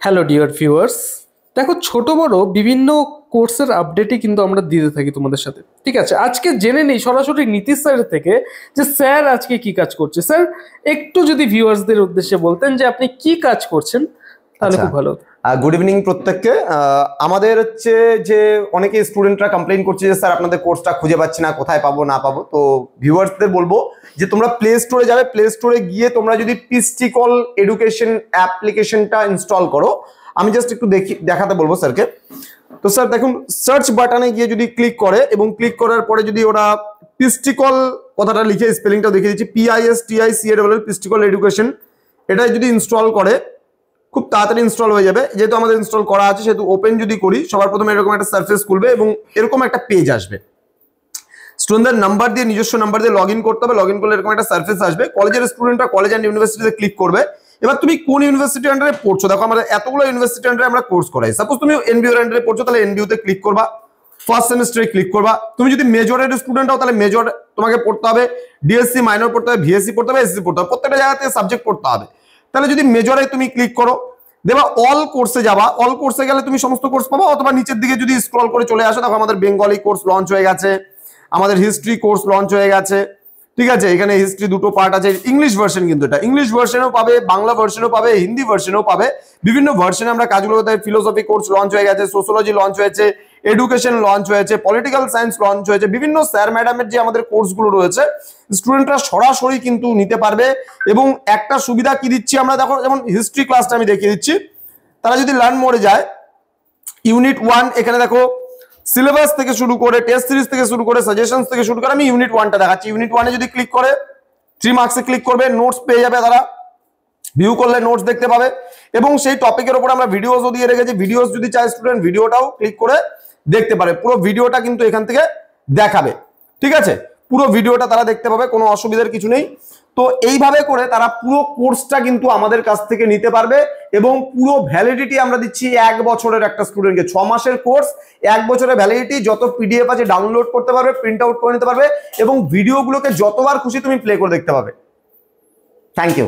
Hello dear viewers, দেখো ছোট বড় বিভিন্ন কোর্সের আপডেটই কিন্তু আমরা দিতে থাকি তোমাদের সাথে। ঠিক আছে, আজকে জেনে নেই সরাসরি নীতিশ স্যারের থেকে যে স্যার আজকে কি কাজ করছে। স্যার একটু যদি ভিউয়ার্সদের উদ্দেশ্যে বলতেন যে আপনি কি কাজ করছেন তাহলে খুব ভালো হতো। গুড ইভিনিং প্রত্যেককে। আমাদের হচ্ছে যে অনেকে স্টুডেন্টরা কমপ্লেইন করছে যে স্যার আপনাদের কোর্সটা খুঁজে পাচ্ছি না, কোথায় পাবো না পাবো। তো ভিউয়ার্সদের বলবো যে তোমরা প্লে স্টোরে যাবে, প্লে স্টোরে গিয়ে তোমরা যদি পিস্টিকল এডুকেশন অ্যাপ্লিকেশনটা ইনস্টল করো, আমি জাস্ট একটু দেখাতে বলবো স্যারকে। তো স্যার দেখুন, সার্চ বাটনে গিয়ে যদি ক্লিক করে এবং ক্লিক করার পরে যদি ওরা পিস্টিকল কথাটা লিখে স্পেলিংটা দেখিয়ে দিচ্ছি, PISTICALL পিস্টিকল এডুকেশন, এটা যদি ইনস্টল করে খুব তাড়াতাড়ি ইনস্টল হয়ে যাবে। যেহেতু আমাদের ইনস্টল করা আছে সেহেতু ওপেন যদি করি, সবার প্রথমে এরকম একটা সারফেস খুলবে এবং এরকম একটা পেজ আসবে। স্টুডেন্টদের নাম্বার দিয়ে, নিজস্ব নাম্বার দিয়ে লগ ইন করতে হবে। লগ ইন করলে এরকম একটা সারফেস আসবে। কলেজের স্টুডেন্টরা কলেজ অ্যান্ড ইউনিভার্সিটিতে ক্লিক করবে। এবার তুমি কোন ইউনিভার্সিটি আন্ডারে পড়ছো, দেখো আমাদের এতগুলো ইউনিভার্সিটি আন্ডারে আমরা কোর্স করাই। সাপোজ তুমি এনবিইউ আন্ডারে পড়ছো, তাহলে এনবিইউ তে ক্লিক করবা, ফার্স্ট সেমিস্টারে ক্লিক করবা। তুমি যদি মেজরের স্টুডেন্ট হও তাহলে মেজর তোমাকে পড়তে হবে, ডিএসসি মাইনর পড়তে হবে, ভিএসসি পড়তে হবে, এসসি পড়তে হবে, প্রত্যেকটা জায়গা থেকে সাবজেক্ট পড়তে হবে। তাহলে যদি মেজরে তুমি ক্লিক করো, দেবা অল কোর্সে যাবা, অল কোর্সে গেলে তুমি সমস্ত কোর্স পাবো। অথবা নিচের দিকে যদি স্ক্রল করে চলে আসো, দেখো আমাদের বেঙ্গলি কোর্স লঞ্চ হয়ে গেছে, আমাদের হিস্ট্রি কোর্স লঞ্চ হয়ে গেছে। ঠিক আছে, এখানে হিস্ট্রি দুটো পার্ট আছে, ইংলিশ ভার্সন, কিন্তু এটা ইংলিশ ভার্সনও পাবে, বাংলা ভার্সনও পাবে, হিন্দি ভার্সনও পাবে। বিভিন্ন ভার্সনে আমরা কাজগুলো করতে, ফিলোসফি কোর্স লঞ্চ হয়ে গেছে, সোশ্যোলজি লঞ্চ হয়েছে, এডুকেশন লঞ্চ হয়েছে, পলিটিক্যাল সায়েন্স লঞ্চ হয়েছে। বিভিন্ন স্যার ম্যাডামের যে আমাদের কোর্সগুলো রয়েছে স্টুডেন্টরা সরাসরি কিন্তু নিতে পারবে। এবং একটা সুবিধা কি দিচ্ছি আমরা, দেখো যেমন হিস্ট্রি ক্লাসটা আমি দেখিয়ে দিচ্ছি। তারা যদি লার্ন মোডে যায়, ইউনিট 1 এখানে দেখো সিলেবাস থেকে শুরু করে, টেস্ট সিরিজ থেকে শুরু করে, সাজেশনস থেকে শুরু করে, আমি ইউনিট 1টা দেখাচ্ছি। ইউনিট 1 এ যদি ক্লিক করে 3 মার্কসে ক্লিক করবে, নোটস পেয়ে যাবে তারা। ভিউ করলে নোটস দেখতে পাবে এবং সেই টপিকের উপর আমরা ভিডিওসও দিয়ে রেখেছি। ভিডিওস যদি চায় স্টুডেন্ট, ভিডিওটাও ক্লিক করে দেখতে পারে। পুরো ভিডিওটা কিন্তু এখান থেকে দেখাবে। ঠিক আছে, পুরো ভিডিওটা তারা দেখতে পাবে, কোনো অসুবিধার কিছু নেই। তো এইভাবে করে তারা পুরো কোর্সটা কিন্তু আমাদের কাছ থেকে নিতে পারবে এবং পুরো ভ্যালিডিটি আমরা দিচ্ছি 1 বছরের। একটা স্টুডেন্টকে 6 মাসের কোর্স, 1 বছরের ভ্যালিডিটি। যত পিডিএফ আছে ডাউনলোড করতে পারবে, প্রিন্ট আউট করে নিতে পারবে এবং ভিডিওগুলোকে যতবার খুশি তুমি প্লে করে দেখতে পাবে। Thank you.